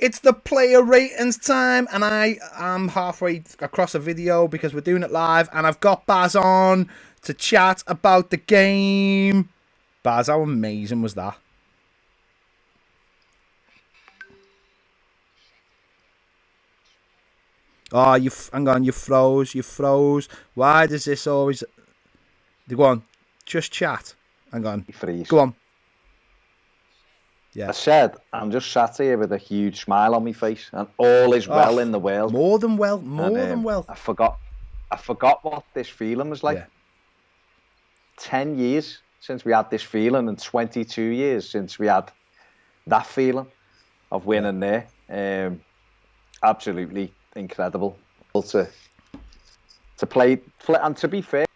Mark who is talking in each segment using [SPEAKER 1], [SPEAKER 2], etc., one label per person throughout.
[SPEAKER 1] It's the player ratings time, and I'm halfway across a video because we're doing it live, and I've got Baz on to chat about the game. Baz, how amazing was that? Oh, hang on, you froze. Why does this always... Go on, just chat. Hang on.
[SPEAKER 2] Freeze.
[SPEAKER 1] Go on. Yeah.
[SPEAKER 2] I said, I'm just sat here with a huge smile on my face, and all is well in the world.
[SPEAKER 1] More than well, more than well.
[SPEAKER 2] I forgot what this feeling was like.
[SPEAKER 1] Yeah.
[SPEAKER 2] 10 years since we had this feeling, and 22 years since we had that feeling of winning there. Absolutely incredible to play, and to be fair,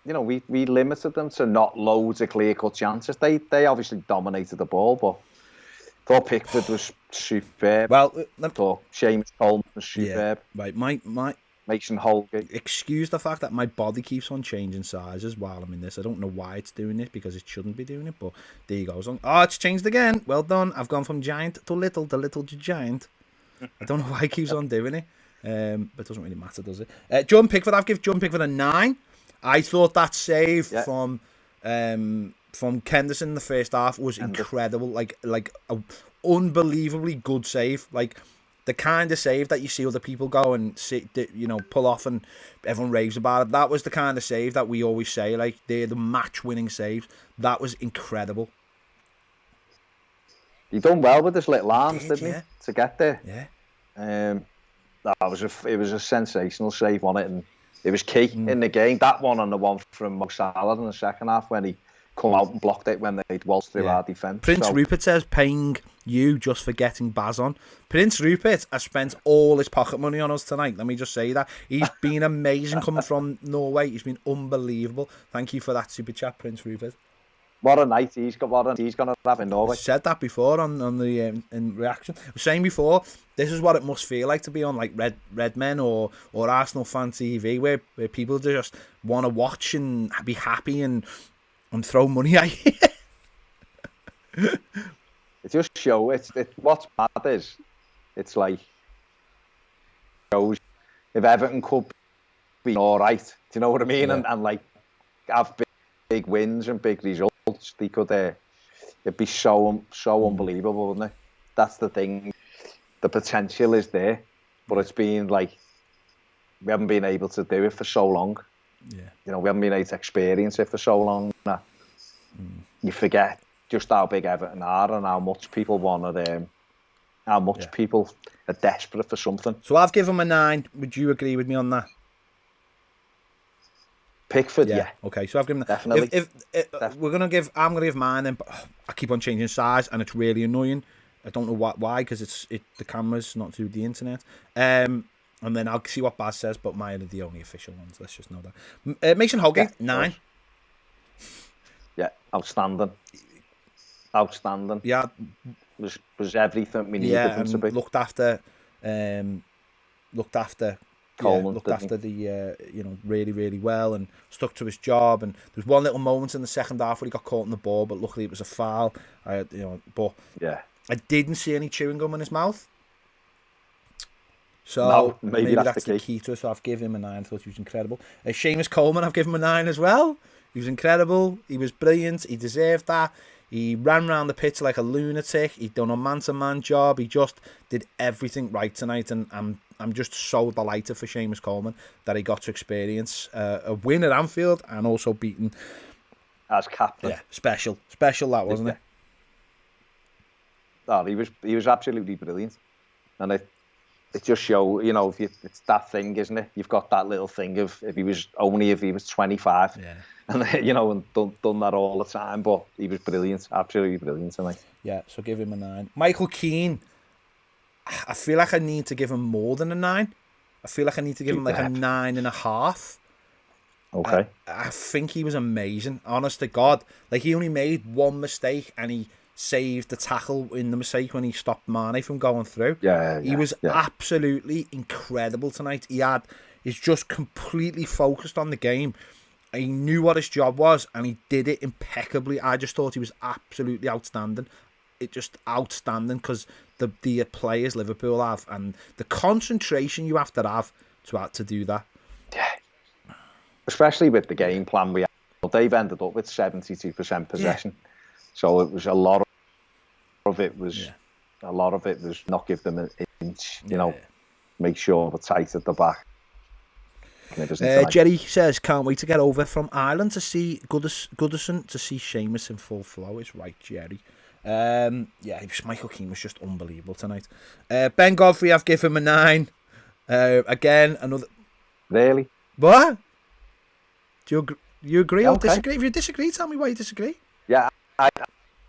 [SPEAKER 2] you know, we limited them to not loads of clear-cut chances. They obviously dominated the ball, but I thought Pickford was superb.
[SPEAKER 1] Well,
[SPEAKER 2] I thought Seamus Coleman was superb.
[SPEAKER 1] Yeah, right, my
[SPEAKER 2] Mason Holgate.
[SPEAKER 1] Excuse the fact that my body keeps on changing sizes while I'm in this. I don't know why it's doing it, because it shouldn't be doing it, but there you go. Oh, it's changed again. Well done. I've gone from giant to little to giant. I don't know why it keeps on doing it, but it doesn't really matter, does it? John Pickford, I've given John Pickford a 9. I thought that save from Kenderson in the first half was incredible, like a unbelievably good save, like the kind of save that you see other people go and pull off and everyone raves about it. That was the kind of save that we always say, like, they're the match-winning saves. That was incredible.
[SPEAKER 2] He done well with his little arms, didn't he, to get there?
[SPEAKER 1] Yeah.
[SPEAKER 2] It was a sensational save on it, and it was key in the game. That one and the one from Mo Salah in the second half when he come out and blocked it when they'd waltzed through our defence.
[SPEAKER 1] Prince Rupert says, paying you just for getting Baz on. Prince Rupert has spent all his pocket money on us tonight. Let me just say that. He's been amazing coming from Norway. He's been unbelievable. Thank you for that super chat, Prince Rupert.
[SPEAKER 2] What a night he's going to have in Norway.
[SPEAKER 1] I said that before on the in reaction. I was saying before, this is what it must feel like to be on like Red Men or Arsenal Fan TV, where people just want to watch and be happy and throw money at you.
[SPEAKER 2] It just shows. What's bad is, it's like, shows if Everton could be all right. Do you know what I mean? Yeah. And like have big wins and big results. They could, it'd be so unbelievable, wouldn't it? That's the thing. The potential is there, but it's been like we haven't been able to do it for so long.
[SPEAKER 1] Yeah,
[SPEAKER 2] you know, we haven't been able to experience it for so long. You forget just how big Everton are and how much people want it. How much people are desperate for something.
[SPEAKER 1] So I've given him a 9. Would you agree with me on that?
[SPEAKER 2] Pickford, yeah.
[SPEAKER 1] Okay, so I've given
[SPEAKER 2] definitely.
[SPEAKER 1] If I'm gonna give mine, then, but I keep on changing size, and it's really annoying. I don't know why, because the camera's not through the internet. And then I'll see what Baz says, but mine are the only official ones. Let's just know that. Mason Holgate, 9.
[SPEAKER 2] Yeah, outstanding.
[SPEAKER 1] Yeah,
[SPEAKER 2] was everything we needed him to be.
[SPEAKER 1] Looked after
[SPEAKER 2] Coleman,
[SPEAKER 1] looked after the really, really well, and stuck to his job. And there's one little moment in the second half where he got caught in the ball, but luckily it was a foul. But I didn't see any chewing gum in his mouth. So
[SPEAKER 2] no, maybe that's
[SPEAKER 1] the key to it. So I've given him a 9. I thought he was incredible. Seamus Coleman, I've given him a 9 as well. He was incredible. He was brilliant. He deserved that. He ran around the pitch like a lunatic. He'd done a man-to-man job. He just did everything right tonight, and I'm just so delighted for Seamus Coleman that he got to experience a win at Anfield and also beaten
[SPEAKER 2] as captain.
[SPEAKER 1] Yeah, special that, wasn't it?
[SPEAKER 2] Oh, he was absolutely brilliant, and it just show, it's that thing, isn't it? You've got that little thing of if he was 25.
[SPEAKER 1] Yeah.
[SPEAKER 2] And and done that all the time, but he was brilliant, absolutely brilliant tonight.
[SPEAKER 1] Yeah, so give him a 9. Michael Keane, I feel like I need to give him more than a 9. I feel like I need to give him like a 9.5.
[SPEAKER 2] Okay.
[SPEAKER 1] I think he was amazing, honest to God. Like, he only made one mistake and he saved the tackle in the mistake when he stopped Mane from going through. He was absolutely incredible tonight. He's just completely focused on the game. He knew what his job was, and he did it impeccably. I just thought he was absolutely outstanding. It just outstanding, because the players Liverpool have and the concentration you have to do that.
[SPEAKER 2] Yeah. Especially with the game plan we had. They've ended up with 72% possession. Yeah. So it was a lot of it was not give them an inch, you know, make sure we're tight at the back.
[SPEAKER 1] Jerry says, can't wait to get over from Ireland to see Goodison to see Seamus in full flow. It's right, Jerry. Michael Keane was just unbelievable tonight. Ben Godfrey, I've given him a 9. Again, another.
[SPEAKER 2] Really?
[SPEAKER 1] What? Do you agree or
[SPEAKER 2] okay.
[SPEAKER 1] disagree? If you disagree, tell me why you disagree.
[SPEAKER 2] Yeah,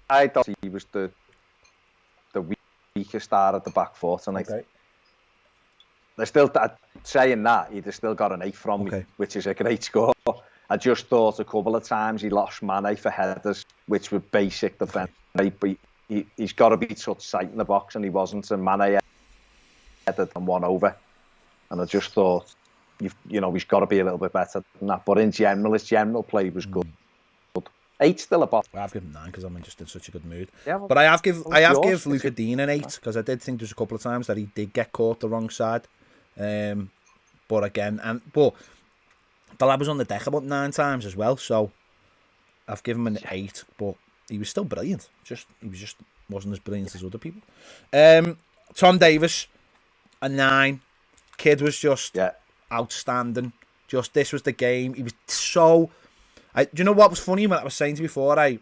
[SPEAKER 2] I thought he was the weakest star at the back four tonight. Okay. They're still saying that he'd still got an 8 from me, which is a great score. I just thought a couple of times he lost Mane for headers, which were basic defence. But he's got to be touch tight in the box, and he wasn't. And Mane headed and one over. And I just thought, he's got to be a little bit better than that. But in general, his general play was good. 8 still above.
[SPEAKER 1] I've given 9 because I'm just in such a good mood.
[SPEAKER 2] Yeah, well,
[SPEAKER 1] but I have give Luca Dean an 8 because I did think there's a couple of times that he did get caught the wrong side. But the lad was on the deck about 9 times as well, so I've given him an 8. But he was still brilliant. He just wasn't as brilliant as other people. Tom Davis, a 9. Kid was just outstanding. This was the game. He was so. Do you know what was funny? When I was saying to you before, I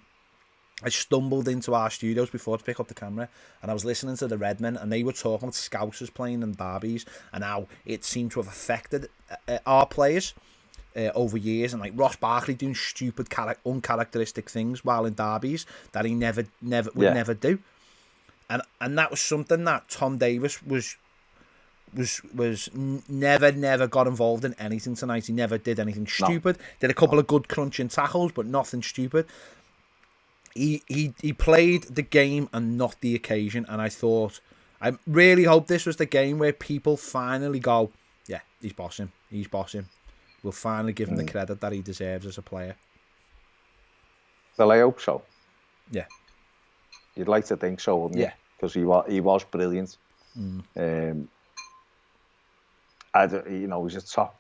[SPEAKER 1] stumbled into our studios before to pick up the camera, and I was listening to the Redmen, and they were talking about Scousers playing in derbies, and how it seemed to have affected our players over years, and like Ross Barkley doing stupid, uncharacteristic things while in derbies that he never would do, and that was something that Tom Davis was never got involved in anything tonight. He never did anything stupid. Did a couple of good crunching tackles, but nothing stupid. He played the game and not the occasion, and I really hope this was the game where people finally go, yeah, he's bossing. We'll finally give him the credit that he deserves as a player.
[SPEAKER 2] Well, I hope so.
[SPEAKER 1] Yeah.
[SPEAKER 2] You'd like to think so, wouldn't you?
[SPEAKER 1] Yeah.
[SPEAKER 2] Because he was brilliant. He's a top.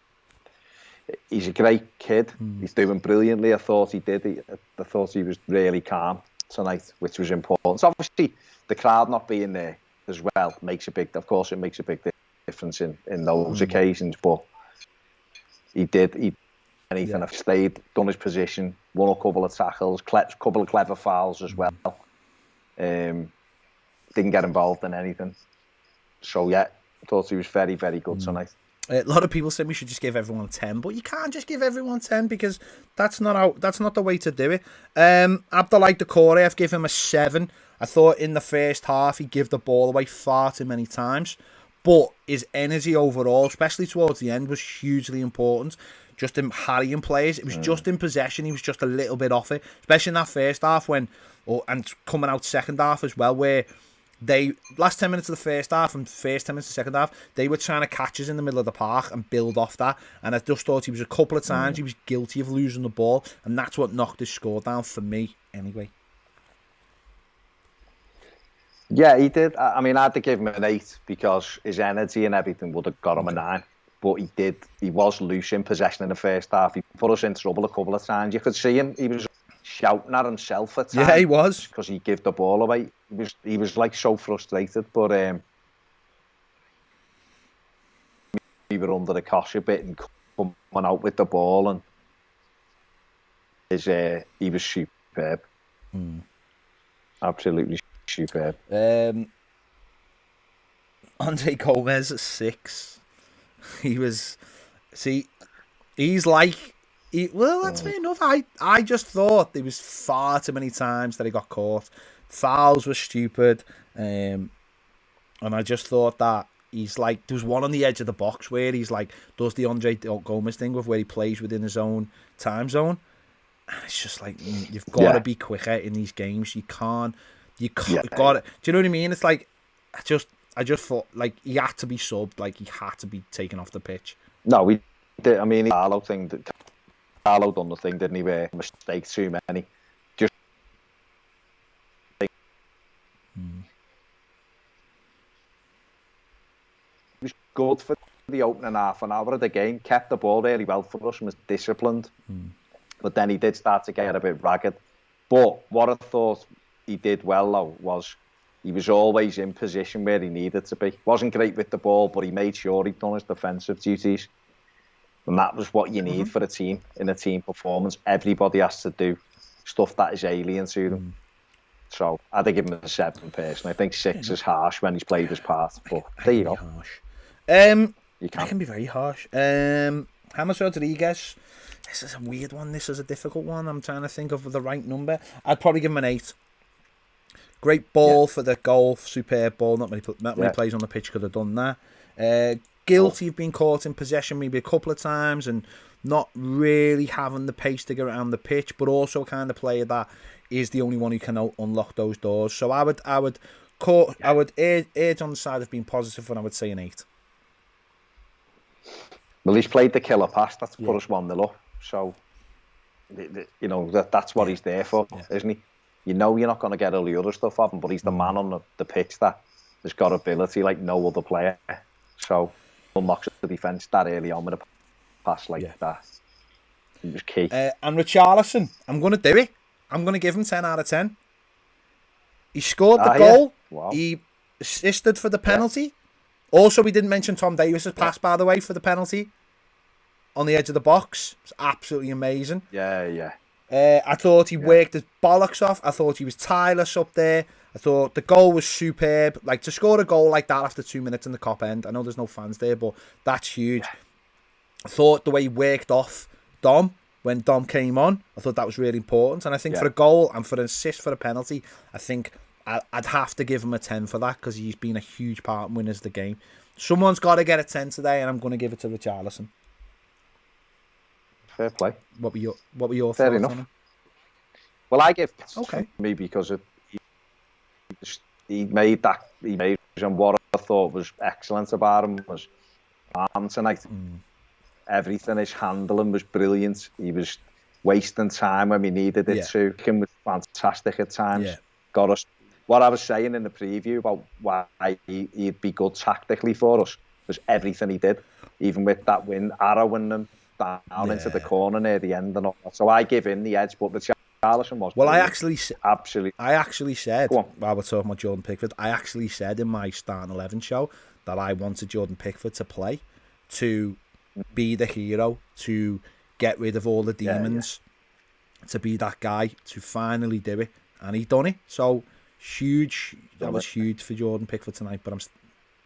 [SPEAKER 2] He's a great kid. He's doing brilliantly. I thought he did. I thought he was really calm tonight, which was important. So obviously, the crowd not being there as well makes a big. Of course, it makes a big difference in those occasions. But he did. Anything. I've stayed, done his position, won a couple of tackles, couple of clever fouls as well. Didn't get involved in anything. So yeah, I thought he was very, very good tonight.
[SPEAKER 1] A lot of people said we should just give everyone 10, but you can't just give everyone 10 because that's not the way to do it. Abdoulaye Doucouré, I've given him a 7. I thought in the first half he gave the ball away far too many times, but his energy overall, especially towards the end, was hugely important. Just in harrying players, it was just in possession. He was just a little bit off it, especially in that first half and coming out second half as well, where they last 10 minutes of the first half and first 10 minutes of the second half, they were trying to catch us in the middle of the park and build off that. And I just thought he was a couple of times he was guilty of losing the ball, and that's what knocked his score down for me anyway.
[SPEAKER 2] Yeah, he did. I mean, I had to give him an 8 because his energy and everything would have got him a 9. But he was loose in possession in the first half. He put us in trouble a couple of times. You could see him. He was shouting at himself at times.
[SPEAKER 1] Yeah, he was.
[SPEAKER 2] Because he gave the ball away. He was like so frustrated. But we were under the cosh a bit and coming out with the ball. And he was superb. Absolutely superb.
[SPEAKER 1] Andre Gomez at 6. He was, he's like, that's fair enough. I just thought there was far too many times that he got caught. Fouls were stupid. And I just thought that he's like, there was one on the edge of the box where he's like, does the Andre Gomez thing with where he plays within his own time zone. And it's just like, you've got to be quicker in these games. You can't, you've got it. Do you know what I mean? It's like, I just thought, like, he had to be subbed, like, he had to be taken off the pitch.
[SPEAKER 2] No, we did. I mean, Carlo done the thing, didn't he? Where mistakes too many. Just good for the opening half an hour of the game, kept the ball really well for us and was disciplined. But then he did start to get a bit ragged. But what I thought he did well, though, was he was always in position where he needed to be. Wasn't great with the ball, but he made sure he'd done his defensive duties. And that was what you need for a team, in a team performance. Everybody has to do stuff that is alien to them. So I'd give him a 7 person. I think 6 is harsh when he's played his part. But there you go.
[SPEAKER 1] Harsh.
[SPEAKER 2] You
[SPEAKER 1] I can be very harsh. James Rodriguez. This is a weird one. This is a difficult one. I'm trying to think of the right number. I'd probably give him an 8. Great ball for the goal. Superb ball. Not many plays on the pitch could have done that. Guilty of being caught in possession maybe a couple of times and not really having the pace to get around the pitch, but also kind of player that is the only one who can unlock those doors. So I would edge on the side of being positive, and I would say an 8.
[SPEAKER 2] Well, he's played the killer pass. That's put us 1-0 up. So, you know, that's what he's there for, isn't he? You know you're not going to get all the other stuff of him, but he's the man on the pitch that has got ability like no other player. So, unlocks the defence that early on with a pass like that. It was key.
[SPEAKER 1] And Richarlison, I'm going to do it. I'm going to give him 10 out of 10. He scored the goal. Yeah. Wow. He assisted for the penalty. Yeah. Also, we didn't mention Tom Davis's pass, by the way, for the penalty on the edge of the box. It's absolutely amazing.
[SPEAKER 2] Yeah.
[SPEAKER 1] I thought he worked his bollocks off. I thought he was tireless up there. I thought the goal was superb. Like, to score a goal like that after 2 minutes in the Cop End, I know there's no fans there, but that's huge. I thought the way he worked off Dom when Dom came on, I thought that was really important. And I think for a goal and for an assist for a penalty, I think I'd have to give him a 10 for that, because he's been a huge part in winners of the game. Someone's got to get a 10 today, and I'm going to give it to Richarlison.
[SPEAKER 2] Fair play.
[SPEAKER 1] What were your
[SPEAKER 2] Fair
[SPEAKER 1] thoughts
[SPEAKER 2] enough.
[SPEAKER 1] on him?
[SPEAKER 2] Well, I give me because he made and what I thought was excellent about him was tonight. Everything, his handling was brilliant. He was wasting time when we needed it to. He was fantastic at times. Got us. What I was saying in the preview about why he'd be good tactically for us was everything he did, even with that win, arrowing them down into the corner near the end and all that. So I give him the edge, but Richarlison was
[SPEAKER 1] well.
[SPEAKER 2] Brilliant.
[SPEAKER 1] I actually said while we're talking about Jordan Pickford, I actually said in my starting 11 show that I wanted Jordan Pickford to play, to be the hero, to get rid of all the demons, to be that guy, to finally do it, and he done it. So huge. That was huge for Jordan Pickford tonight. But do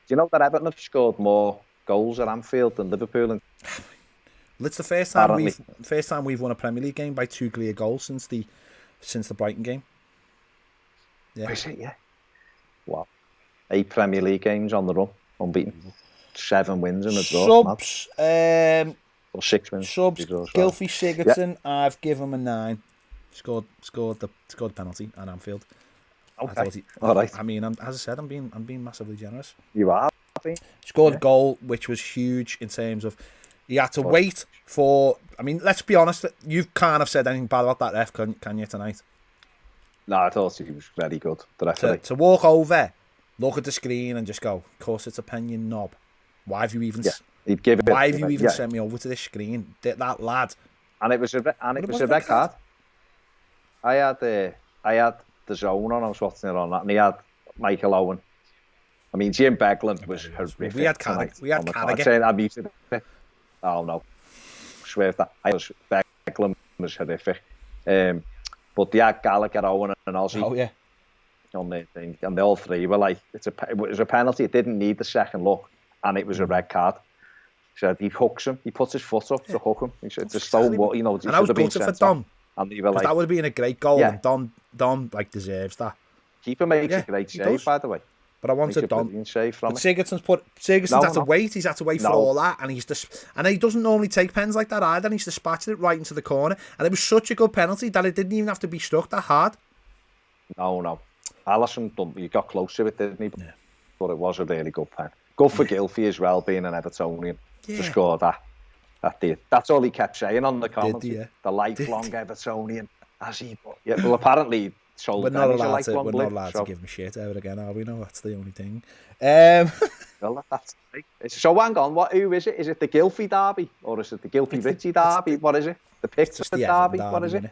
[SPEAKER 2] you know that Everton have scored more goals at Anfield than Liverpool? And
[SPEAKER 1] well, it's the first time we've won a Premier League game by 2 clear goals since the Brighton game. Yeah.
[SPEAKER 2] Is it? Yeah. Wow. 8 Premier League games on the run, unbeaten. 7 wins in a draw.
[SPEAKER 1] Subs.
[SPEAKER 2] Or 6 wins.
[SPEAKER 1] Subs. Gylfi Sigurdsson. I've given him a 9. Scored the penalty at Anfield.
[SPEAKER 2] Okay. All right.
[SPEAKER 1] I mean, as I said, I'm being massively generous.
[SPEAKER 2] You are.
[SPEAKER 1] Scored a goal, which was huge in terms of he had to wait for. I mean, let's be honest. You can't have said anything bad about that ref, can you, tonight?
[SPEAKER 2] No, I thought he was very good.
[SPEAKER 1] To walk over, look at the screen, and just go, "Of course, it's a pen, you knob. Why have you even? Why have you even sent me over to this screen? That lad."
[SPEAKER 2] And it was a red card. I had the zone on. I was watching it on that, and he had Michael Owen. I mean, Jim Begland was horrific.
[SPEAKER 1] We had Carragher.
[SPEAKER 2] I'm used to it. Oh no, I swear that Begland was horrific. But they had Gallagher, Owen, and Ozzy.
[SPEAKER 1] Oh yeah.
[SPEAKER 2] On the thing, and they all three were like, it was a penalty. It didn't need the second look, and it was a red card. He said he hooks him. He puts his foot up to hook him. He said, "It's a stone what you know."
[SPEAKER 1] And I was gutted for Dom.
[SPEAKER 2] And they were like,
[SPEAKER 1] that would have been a great goal. And Dom like deserves that.
[SPEAKER 2] Keeper makes a great save, by the way.
[SPEAKER 1] But I wanted Dom.
[SPEAKER 2] Save from
[SPEAKER 1] Sigurdsson's had to wait. He's had to wait for all that, and and he doesn't normally take pens like that either. And he's dispatched it right into the corner, and it was such a good penalty that it didn't even have to be struck that hard.
[SPEAKER 2] No. Alisson, he got close to it, didn't he? But it was a really good pen. Good for Gylfi as well, being an Evertonian to score that. That's all he kept saying on the comments. The lifelong Evertonian, as he. Well, apparently sold anything like one
[SPEAKER 1] we're
[SPEAKER 2] blip.
[SPEAKER 1] not allowed
[SPEAKER 2] So,
[SPEAKER 1] to give him shit ever again, are we? No, that's the only thing.
[SPEAKER 2] well, that's so hang on. Who is it? Is it the Gylfi derby or is it the Gylfi Richie derby? What is it? The Pickford
[SPEAKER 1] the Everton
[SPEAKER 2] derby. What is it?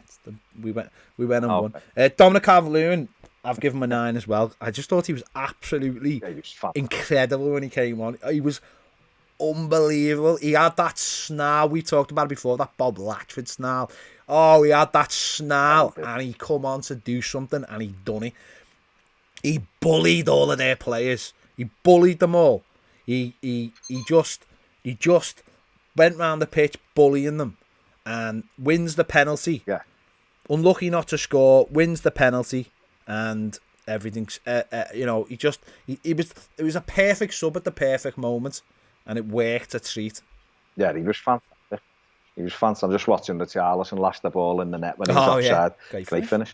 [SPEAKER 1] We went and won.
[SPEAKER 2] Okay.
[SPEAKER 1] Dominic Calvert-Lewin, I've given him a 9 as well. I just thought he was absolutely incredible when he came on. He was unbelievable. He had that snarl. We talked about it before, that Bob Latchford snarl. Oh, he had that snarl, and he come on to do something, and he done it. He bullied all of their players. He bullied them all. He just went round the pitch bullying them, and wins the penalty.
[SPEAKER 2] Yeah.
[SPEAKER 1] Unlucky not to score, wins the penalty, and everything's. It was a perfect sub at the perfect moment, and it worked a treat.
[SPEAKER 2] Yeah, he was fantastic. I'm just watching the Charlison lash the ball in the net when he was offside.
[SPEAKER 1] Yeah.
[SPEAKER 2] Great finish.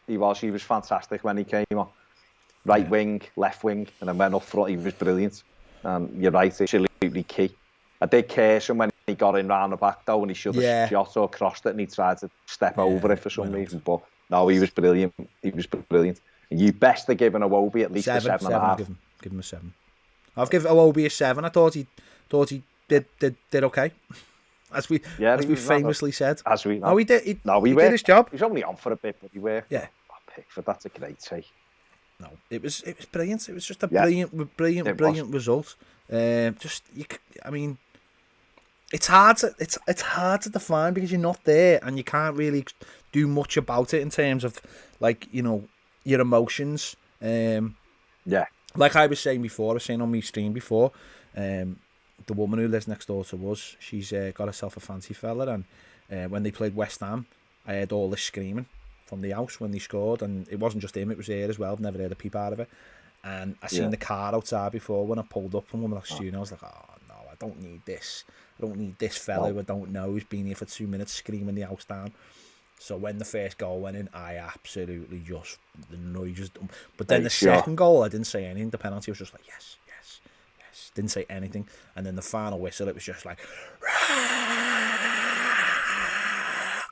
[SPEAKER 2] He was fantastic when he came on. Right wing, left wing, and then went up front. He was brilliant. You're right, absolutely key. I did curse him when he got in round the back though, and he should have shot or crossed it, and he tried to step over it for some reason. But no, he was brilliant. You best have given Iwobi at least a 7.5.
[SPEAKER 1] Give him a 7. I've given Iwobi a 7. I thought he did okay, as we famously said.
[SPEAKER 2] He
[SPEAKER 1] did. He did his job.
[SPEAKER 2] He was only on for a bit, but he worked.
[SPEAKER 1] Yeah.
[SPEAKER 2] Pickford, that's a great take.
[SPEAKER 1] No, it was brilliant. It was just a brilliant result. It's hard to define because you're not there and you can't really do much about it in terms of your emotions. Like I was saying before, I was saying on my stream before, the woman who lives next door to us, she's got herself a fancy fella, and when they played West Ham, I heard all this screaming from the house when they scored, and it wasn't just him, it was her as well. I've never heard a peep out of it. And I seen the car outside before when I pulled up from Women's Studio. I was like, oh no, I don't need this. I don't need this fella who I don't know who's been here for 2 minutes screaming the house down. So when the first goal went in, I absolutely the noise just. But then the second goal, I didn't say anything. The penalty was just like yes. Didn't say anything. And then the final whistle, it was just like.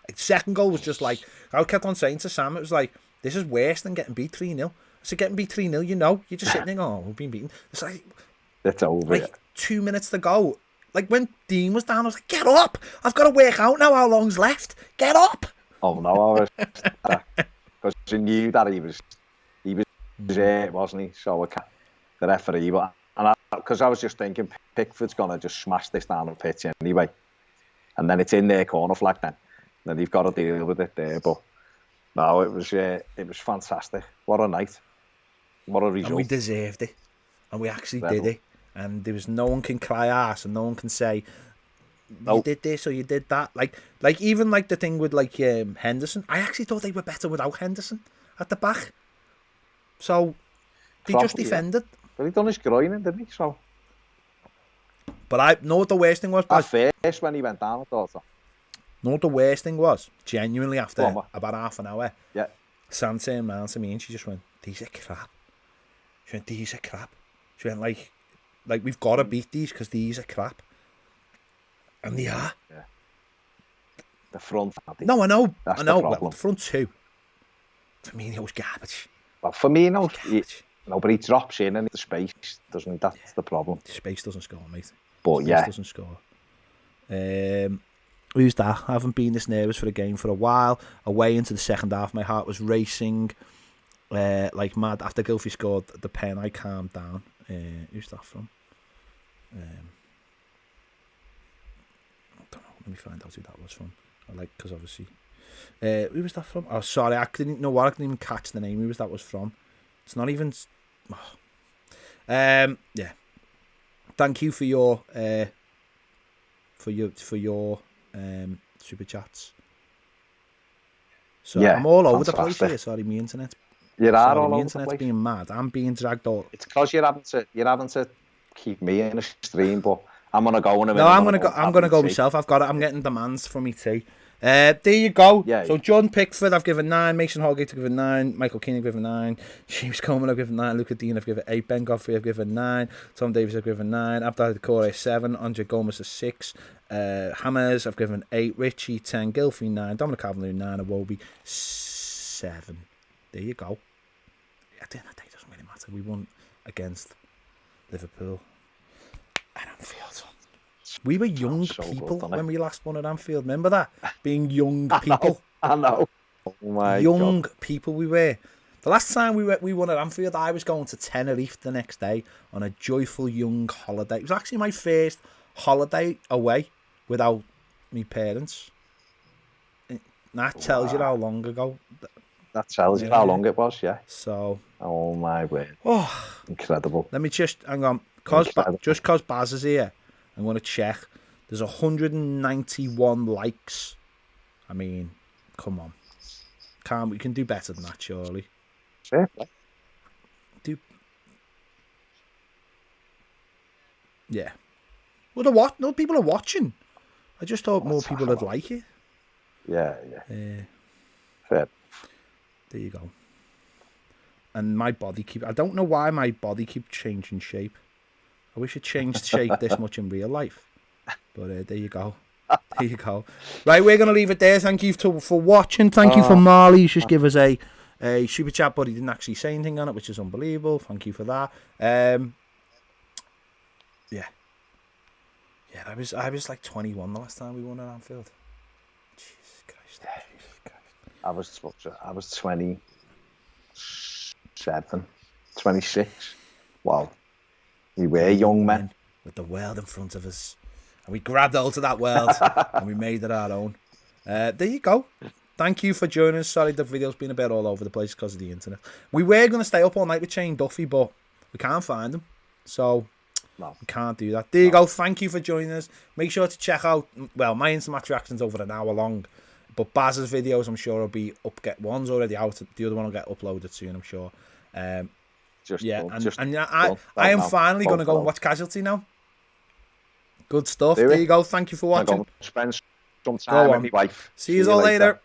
[SPEAKER 1] The second goal was just like, I kept on saying to Sam, it was like, this is worse than getting beat 3-0. I said, getting beat 3-0, you're just sitting there, oh, we've been beaten. It's like,
[SPEAKER 2] it's over.
[SPEAKER 1] 2 minutes to go. Like when Dean was down, I was like, get up! I've got to work out now how long's left. Get up!
[SPEAKER 2] Oh no, I was because I knew that he was there, wasn't he? So the referee, because I was just thinking Pickford's gonna just smash this down the pitch anyway, and then it's in their corner flag then you've got to deal with it there. But no, it was fantastic. What a night! What a result!
[SPEAKER 1] And we deserved it, and we actually did it. And there was no one can cry ass, and no one can say you did this or you did that. Like even like the thing with Henderson. I actually thought they were better without Henderson at the back. So they just defended.
[SPEAKER 2] Yeah. But he done his groin, didn't he? So.
[SPEAKER 1] But I know what the worst thing was.
[SPEAKER 2] At first, when he went down, I thought so.
[SPEAKER 1] Know what the worst thing was? Genuinely, after about half an hour, Sam turned around to me and she just went, "These are crap." She went, "These are crap." She went like we've got to beat these because these are crap. And they are.
[SPEAKER 2] Yeah. The front.
[SPEAKER 1] No, I know.
[SPEAKER 2] That's
[SPEAKER 1] I know.
[SPEAKER 2] The
[SPEAKER 1] well, the front two. Firmino's garbage.
[SPEAKER 2] Well, Firmino, but he drops in and the space doesn't he? That's the problem.
[SPEAKER 1] The space doesn't score, mate.
[SPEAKER 2] But
[SPEAKER 1] space doesn't score. Who's that? I haven't been this nervous for a game for a while. Away into the second half, my heart was racing like mad. After Gylfi scored the pen, I calmed down. Who's that from? I don't know. Let me find out who that was from. Because obviously, who was that from? Oh, sorry, I didn't know what. I couldn't even catch the name. Who was that was from? It's not even. Oh. Yeah. Thank you for your super chats. So I'm all over the place here. Sorry, my internet.
[SPEAKER 2] You are all over the place.
[SPEAKER 1] Internet's being mad. I'm being dragged all.
[SPEAKER 2] It's because you're having to keep me in a stream, but I'm gonna go in a minute.
[SPEAKER 1] No, I'm gonna go myself. I'm getting demands for me tea. There you go.
[SPEAKER 2] Yeah.
[SPEAKER 1] So John Pickford, I've given 9. Mason Holgate, I've given 9. Michael Keane, I've given 9. James Coleman, I've given 9. Luca Dean, I've given 8. Ben Godfrey, I've given 9. Tom Davies, I've given 9. Abdul Decore, 7. Andre Gomez, 6. Hammers, I've given 8. Richie, 10. Gilfie, 9. Dominic Calvin, 9. Awobi, 7. There you go. At the end of the day, it doesn't really matter. We won against Liverpool at Anfield. We were young people when we last won at Anfield. Remember that? Being young people.
[SPEAKER 2] I know. Oh my
[SPEAKER 1] young
[SPEAKER 2] God.
[SPEAKER 1] people we were. The last time we won at Anfield, I was going to Tenerife the next day on a joyful young holiday. It was actually my first holiday away without me parents. And that tells you how long ago.
[SPEAKER 2] That tells you how long it was, yeah.
[SPEAKER 1] So.
[SPEAKER 2] Oh my word.
[SPEAKER 1] Oh,
[SPEAKER 2] incredible.
[SPEAKER 1] Let me just hang on. Just cause Baz is here, I'm going to check. There's 191 likes. I mean, come on. We can do better than that, surely.
[SPEAKER 2] Sure.
[SPEAKER 1] Yeah. Well, no, people are watching. I just thought more people would like it.
[SPEAKER 2] Yeah. Fair.
[SPEAKER 1] There you go. And my body I don't know why my body keeps changing shape. I wish it changed shape this much in real life. But there you go. There you go. Right, we're going to leave it there. Thank you for watching. Thank you for Marley. He's just give us a super chat, but he didn't actually say anything on it, which is unbelievable. Thank you for that. Yeah, I was like 21 the last time we won at Anfield. Jesus Christ.
[SPEAKER 2] I was 27, 26. Wow. We were young men.
[SPEAKER 1] With the world in front of us. And we grabbed hold of that world and we made it our own. There you go. Thank you for joining us. Sorry the video's been a bit all over the place because of the internet. We were going to stay up all night with Shane Duffy, but we can't find him. So we can't do that. There you go. Thank you for joining us. Make sure to check out, well, my instant match reaction's over an hour long. But Baz's videos, I'm sure, will be up. One's already out. The other one will get uploaded soon, I'm sure. I am finally going to go and watch Casualty now. Good stuff. There you go. Thank you for watching.
[SPEAKER 2] Spend some time with my wife.
[SPEAKER 1] See you all later.